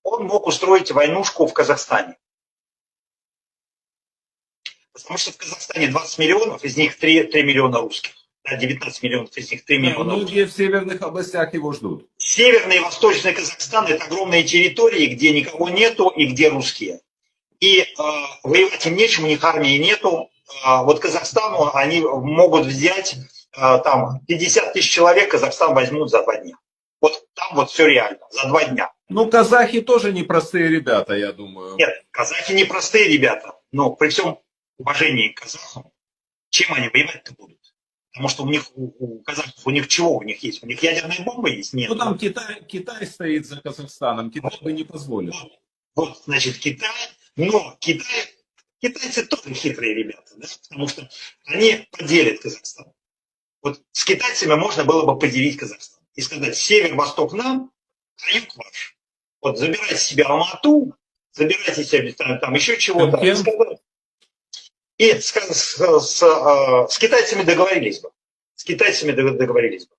он мог устроить войнушку в Казахстане. Потому что в Казахстане 20 миллионов, из них 3 миллиона русских. Да, 19 миллионов, из них 3 Да, миллиона многие русских. в северных областях его ждут. Северный и восточный Казахстан – это огромные территории, где никого нету и где русские. И воевать им нечем, у них армии нету. Вот Казахстану они могут взять там 50 тысяч человек, Казахстан возьмут за 2 дня. Вот там вот все реально, за 2 дня. Ну, казахи тоже непростые ребята, я думаю. Нет, казахи не простые ребята, но при всем уважении к казахам, чем они воевать-то будут? Потому что у казахов, у них чего у них есть? У них ядерные бомбы есть? Нет. Ну, там Китай стоит за Казахстаном, Китай бы не позволил. Вот, значит, Китай, но китайцы тоже хитрые ребята, да? Потому что они поделят Казахстан. Вот с китайцами можно было бы поделить Казахстан и сказать: север-восток нам, а юг ваш. Вот забирайте себе Алмату, забирайте себе там еще чего-то. И с китайцами договорились бы. С китайцами договорились бы.